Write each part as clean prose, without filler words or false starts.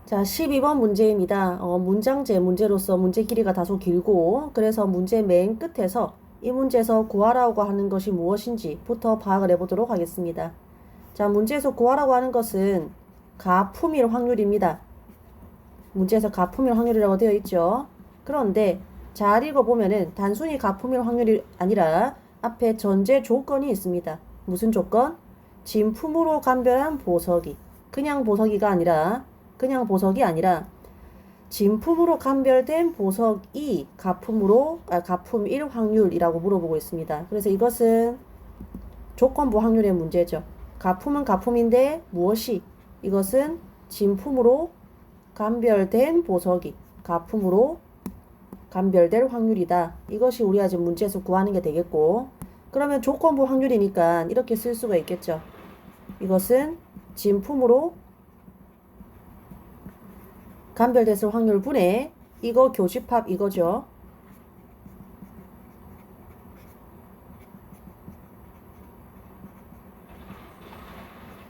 자, 12번 문제입니다. 문장제 문제로서 문제 길이가 다소 길고, 그래서 문제 맨 끝에서 이 문제에서 구하라고 하는 것이 무엇인지부터 파악을 해보도록 하겠습니다. 자, 문제에서 구하라고 하는 것은 가품일 확률입니다. 문제에서 가품일 확률이라고 되어 있죠. 그런데 잘 읽어보면은 단순히 가품일 확률이 아니라 앞에 전제 조건이 있습니다. 무슨 조건? 진품으로 감별한 보석이. 그냥 보석이 아니라 진품으로 감별된 보석이 가품일 확률이라고 물어보고 있습니다. 그래서 이것은 조건부 확률의 문제죠. 가품은 가품인데 무엇이? 이것은 진품으로 감별된 보석이 가품으로 감별될 확률이다. 이것이 우리가 지금 문제에서 구하는 게 되겠고, 그러면 조건부 확률이니까 이렇게 쓸 수가 있겠죠. 이것은 진품으로 감별됐을 확률 분의 이거 교집합 이거죠.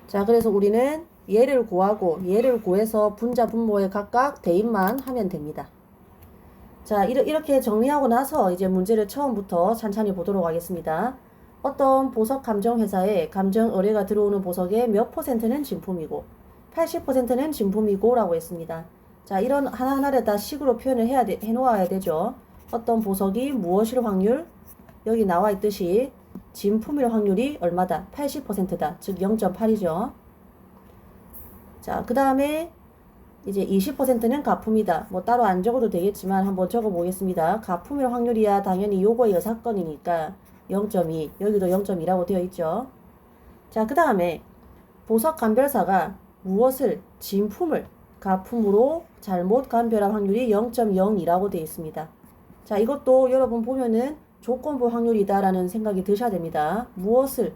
자, 그래서 우리는 얘를 구하고 얘를 구해서 분자 분모에 각각 대입만 하면 됩니다. 자, 이렇게 정리하고 나서 이제 문제를 처음부터 찬찬히 보도록 하겠습니다. 어떤 보석 감정 회사에 감정 의뢰가 들어오는 보석의 몇 %는 진품이고 80%는 진품이고 라고 했습니다. 자, 이런 하나하나를 다 식으로 표현을 해놓아야 되죠. 어떤 보석이 무엇일 확률? 여기 나와 있듯이 진품일 확률이 얼마다? 80%다. 즉 0.8이죠. 자, 그 다음에 이제 20%는 가품이다. 뭐 따로 안 적어도 되겠지만 한번 적어 보겠습니다. 가품일 확률이야 당연히 요거의 여사건이니까 0.2. 여기도 0.2라고 되어 있죠. 자, 그 다음에 보석 감별사가 무엇을? 진품을 가품으로 잘못 감별할 확률이 0.02라고 되어 있습니다. 자, 이것도 여러분 보면은 조건부 확률이다라는 생각이 드셔야 됩니다. 무엇을?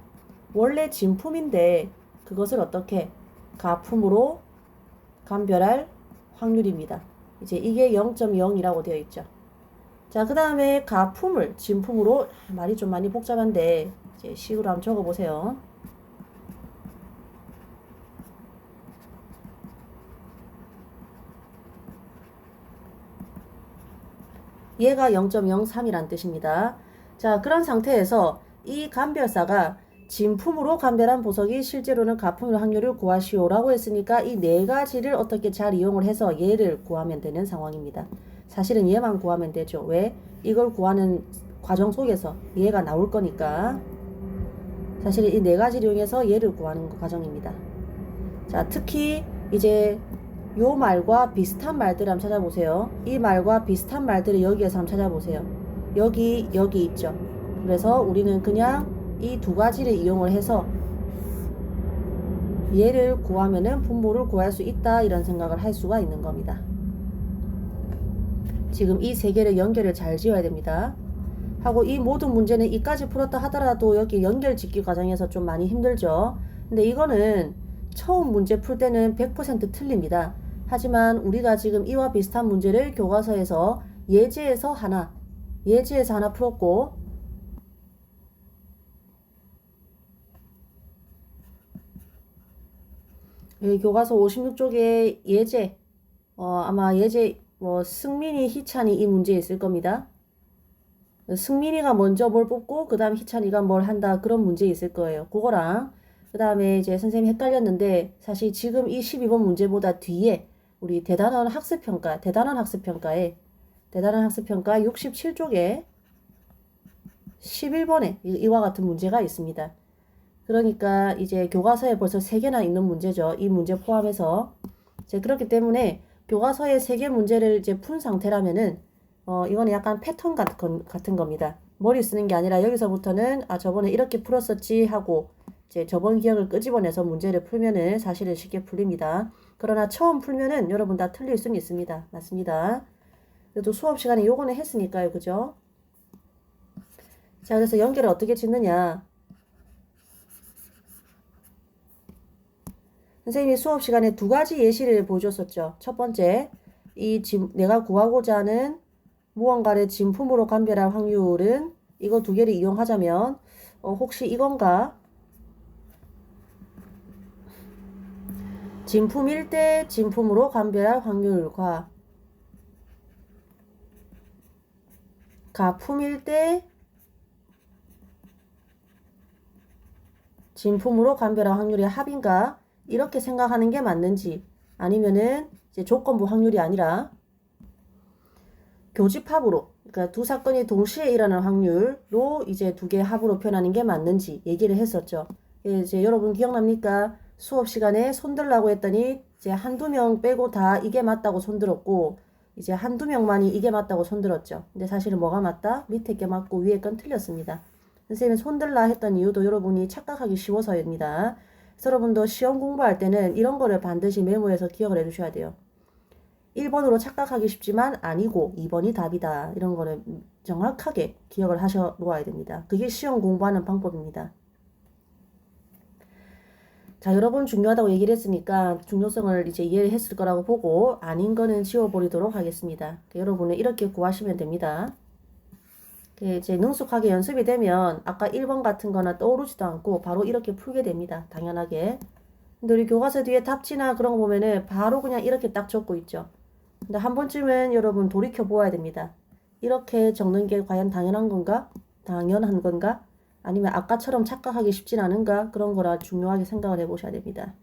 원래 진품인데 그것을 어떻게? 가품으로 감별할 확률입니다. 이제 이게 0.0이라고 되어 있죠. 자, 그 다음에 가품을 진품으로, 말이 좀 많이 복잡한데 이제 식으로 한번 적어보세요. 얘가 0.03이란 뜻입니다. 자, 그런 상태에서 이 감별사가 진품으로 감별한 보석이 실제로는 가품일 확률을 구하시오라고 했으니까 이 네 가지를 어떻게 잘 이용을 해서 얘를 구하면 되는 상황입니다. 사실은 얘만 구하면 되죠. 왜? 이걸 구하는 과정 속에서 얘가 나올 거니까. 사실은 이 네 가지를 이용해서 얘를 구하는 과정입니다. 자, 특히 이제 요 말과 비슷한 말들을 한번 찾아보세요. 이 말과 비슷한 말들을 여기에서 한번 찾아보세요. 여기 있죠. 그래서 우리는 그냥 이 두 가지를 이용을 해서 얘를 구하면은 분모를 구할 수 있다, 이런 생각을 할 수가 있는 겁니다. 지금 이 세 개를 연결을 잘 지어야 됩니다. 하고 이 모든 문제는 이까지 풀었다 하더라도 여기 연결 짓기 과정에서 좀 많이 힘들죠. 근데 이거는 처음 문제 풀 때는 100% 틀립니다. 하지만 우리가 지금 이와 비슷한 문제를 교과서에서 예제에서 하나 풀었고, 교과서 56쪽에 예제, 아마 예제, 승민이, 희찬이 이 문제 있을 겁니다. 승민이가 먼저 뭘 뽑고 그 다음 희찬이가 뭘 한다, 그런 문제 있을 거예요. 그거랑 그 다음에 이제 선생님이 헷갈렸는데 사실 지금 이 12번 문제보다 뒤에 우리 대단한 학습평가 67쪽에 11번에 이와 같은 문제가 있습니다. 그러니까 이제 교과서에 벌써 3개나 있는 문제죠. 이 문제 포함해서. 이제 그렇기 때문에 교과서에 3개 문제를 이제 푼 상태라면은 이거는 약간 패턴 같은 겁니다. 머리 쓰는 게 아니라 여기서부터는 저번에 이렇게 풀었었지 하고 이제 저번 기억을 끄집어내서 문제를 풀면은 사실은 쉽게 풀립니다. 그러나 처음 풀면은 여러분 다 틀릴 수는 있습니다. 맞습니다. 그래도 수업 시간에 요거는 했으니까요. 그죠? 자, 그래서 연결을 어떻게 짓느냐. 선생님이 수업 시간에 두 가지 예시를 보여줬었죠. 첫 번째, 내가 구하고자 하는 무언가를 진품으로 감별할 확률은 이거 두 개를 이용하자면 혹시 이건가? 진품일 때 진품으로 감별할 확률과 가품일 때 진품으로 감별할 확률의 합인가? 이렇게 생각하는 게 맞는지, 아니면은 이제 조건부 확률이 아니라 교집합으로, 그러니까 두 사건이 동시에 일어날 확률로 이제 두 개의 합으로 표현하는 게 맞는지 얘기를 했었죠. 이제 여러분 기억납니까? 수업 시간에 손들라고 했더니 이제 한두 명 빼고 다 이게 맞다고 손들었고, 이제 한두 명만이 이게 맞다고 손들었죠. 근데 사실은 뭐가 맞다? 밑에 게 맞고 위에 건 틀렸습니다. 선생님이 손들라 했던 이유도 여러분이 착각하기 쉬워서입니다. 그래서 여러분도 시험 공부할 때는 이런 거를 반드시 메모해서 기억을 해 두셔야 돼요. 1번으로 착각하기 쉽지만 아니고 2번이 답이다. 이런 거를 정확하게 기억을 하셔 놓아야 됩니다. 그게 시험 공부하는 방법입니다. 자, 여러 번 중요하다고 얘기를 했으니까 중요성을 이제 이해를 했을 거라고 보고 아닌 거는 지워버리도록 하겠습니다. 여러분은 이렇게 구하시면 됩니다. 이제 능숙하게 연습이 되면 아까 1번 같은 거나 떠오르지도 않고 바로 이렇게 풀게 됩니다. 당연하게. 근데 우리 교과서 뒤에 답지나 그런 거 보면은 바로 그냥 이렇게 딱 적고 있죠. 근데 한 번쯤은 여러분 돌이켜 보아야 됩니다. 이렇게 적는 게 과연 당연한 건가? 당연한 건가? 아니면 아까처럼 착각하기 쉽진 않은가? 그런 거라 중요하게 생각을 해보셔야 됩니다.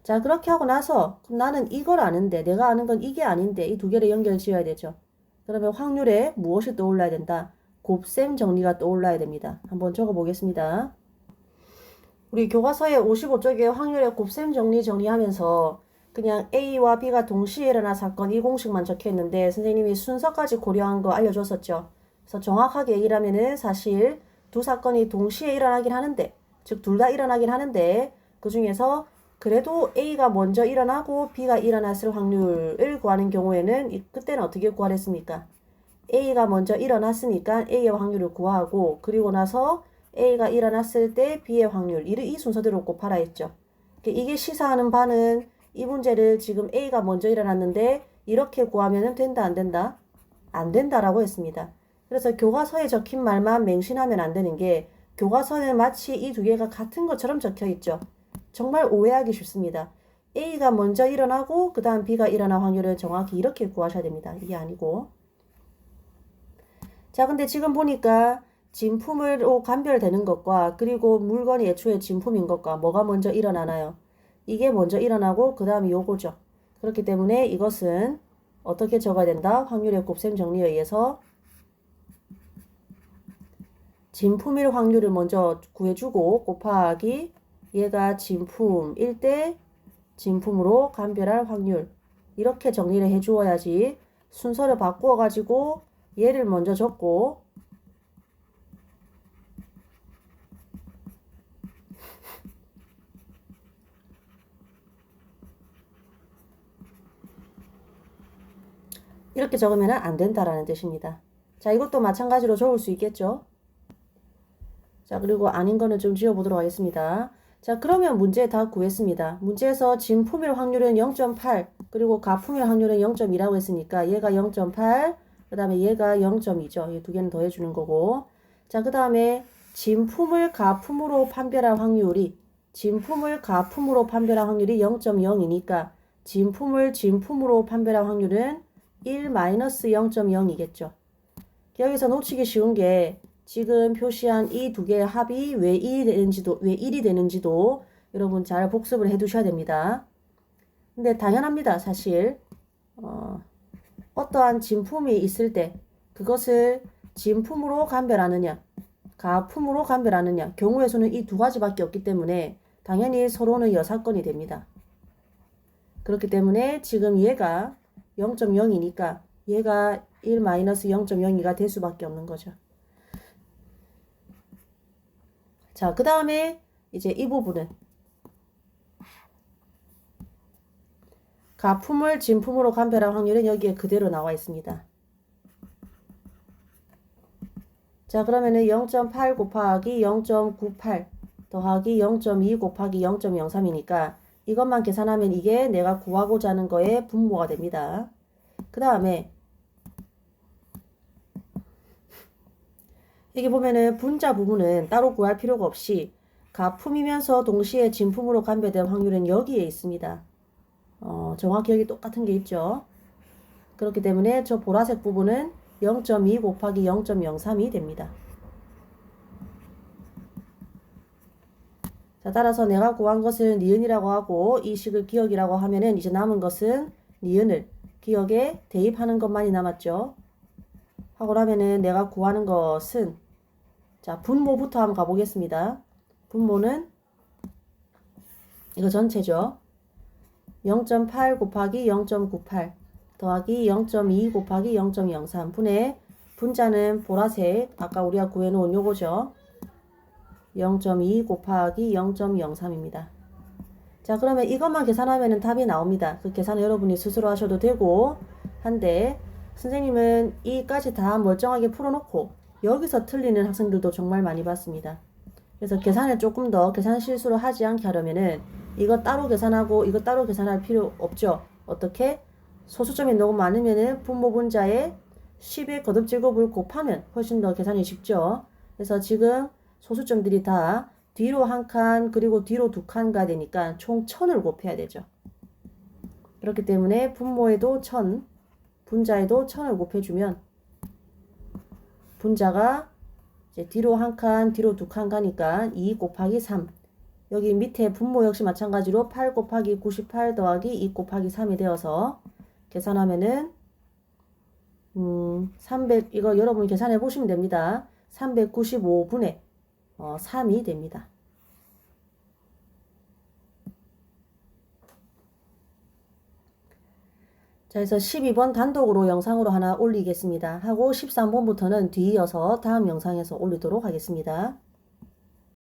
자, 그렇게 하고 나서 그럼 나는 이걸 아는데 내가 아는 건 이게 아닌데 이 두 개를 연결 지어야 되죠. 그러면 확률에 무엇이 떠올라야 된다? 곱셈 정리가 떠올라야 됩니다. 한번 적어 보겠습니다. 우리 교과서에 55쪽에 확률의 곱셈 정리 정리하면서 그냥 A와 B가 동시에 일어난 사건 이 공식만 적혀 있는데 선생님이 순서까지 고려한 거 알려줬었죠. 그래서 정확하게 얘기를 하면은 사실 두 사건이 동시에 일어나긴 하는데, 즉 둘 다 일어나긴 하는데 그 중에서 그래도 A가 먼저 일어나고 B가 일어났을 확률을 구하는 경우에는 그때는 어떻게 구하랬습니까? A가 먼저 일어났으니까 A의 확률을 구하고, 그리고 나서 A가 일어났을 때 B의 확률, 이 순서대로 곱하라 했죠. 이게 시사하는 바는 이 문제를 지금 A가 먼저 일어났는데 이렇게 구하면 된다 안 된다? 안 된다라고 했습니다. 그래서 교과서에 적힌 말만 맹신하면 안 되는 게, 교과서는 마치 이 두 개가 같은 것처럼 적혀 있죠. 정말 오해하기 쉽습니다. A가 먼저 일어나고 그 다음 B가 일어날 확률을 정확히 이렇게 구하셔야 됩니다. 이게 아니고. 자, 근데 지금 보니까 진품으로 감별되는 것과 그리고 물건이 애초에 진품인 것과 뭐가 먼저 일어나나요? 이게 먼저 일어나고 그 다음이 요거죠. 그렇기 때문에 이것은 어떻게 적어야 된다? 확률의 곱셈 정리에 의해서 진품일 확률을 먼저 구해주고 곱하기 얘가 진품일 때 진품으로 감별할 확률, 이렇게 정리를 해주어야지 순서를 바꾸어 가지고 얘를 먼저 적고 이렇게 적으면 안 된다라는 뜻입니다. 자, 이것도 마찬가지로 적을 수 있겠죠? 자, 그리고 아닌 거는 좀 지워보도록 하겠습니다. 자, 그러면 문제 다 구했습니다. 문제에서 진품일 확률은 0.8, 그리고 가품일 확률은 0.2라고 했으니까 얘가 0.8, 그 다음에 얘가 0.2죠. 이 두 개는 더해주는 거고. 자, 그 다음에 진품을 가품으로 판별할 확률이, 진품을 가품으로 판별할 확률이 0.0이니까 진품을 진품으로 판별할 확률은 1-0.0이겠죠. 여기서 놓치기 쉬운 게 지금 표시한 이 두 개의 합이 왜 1이 되는지도 여러분 잘 복습을 해 두셔야 됩니다. 근데 당연합니다. 사실 어떠한 진품이 있을 때 그것을 진품으로 감별하느냐 가품으로 감별하느냐 경우의 수는 이 두 가지밖에 없기 때문에 당연히 서로는 여사건이 됩니다. 그렇기 때문에 지금 얘가 0.0이니까 얘가 1-0.02가 될 수밖에 없는 거죠. 자, 그 다음에 이제 이 부분은 가품을 진품으로 감별할 확률은 여기에 그대로 나와 있습니다. 자, 그러면은 0.8 곱하기 0.98 더하기 0.2 곱하기 0.03이니까 이것만 계산하면 이게 내가 구하고자 하는 거의 분모가 됩니다. 그 다음에 여기 보면은 분자 부분은 따로 구할 필요가 없이 가품이면서 동시에 진품으로 감배될 확률은 여기에 있습니다. 정확히 여기 똑같은 게 있죠. 그렇기 때문에 저 보라색 부분은 0.2 곱하기 0.03이 됩니다. 자, 따라서 내가 구한 것을 니은이라고 하고 이 식을 기억이라고 하면은 이제 남은 것은 니은을 기억에 대입하는 것만이 남았죠. 하고 나면은 내가 구하는 것은 자, 분모부터 한번 가보겠습니다. 분모는 이거 전체죠. 0.8 곱하기 0.98 더하기 0.2 곱하기 0.03 분의 분자는 보라색 아까 우리가 구해놓은 요거죠. 0.2 곱하기 0.03입니다. 자, 그러면 이것만 계산하면 답이 나옵니다. 그 계산은 여러분이 스스로 하셔도 되고 한데 선생님은 이까지 다 멀쩡하게 풀어놓고 여기서 틀리는 학생들도 정말 많이 봤습니다. 그래서 계산을 조금 더 계산 실수를 하지 않게 하려면은 이거 따로 계산하고 이거 따로 계산할 필요 없죠. 어떻게? 소수점이 너무 많으면은 분모 분자에 10의 거듭제곱을 곱하면 훨씬 더 계산이 쉽죠. 그래서 지금 소수점들이 다 뒤로 한 칸 그리고 뒤로 두 칸 가야 되니까 총 1000을 곱해야 되죠. 그렇기 때문에 분모에도 1000, 분자에도 1000을 곱해주면 분자가 이제 뒤로 한 칸, 뒤로 두 칸 가니까 2 곱하기 3. 여기 밑에 분모 역시 마찬가지로 8 곱하기 98 더하기 2 곱하기 3이 되어서 계산하면은 300 이거 여러분 계산해 보시면 됩니다. 395분의 3이 됩니다. 자, 그래서 12번 단독으로 영상으로 하나 올리겠습니다. 하고 13번부터는 뒤이어서 다음 영상에서 올리도록 하겠습니다.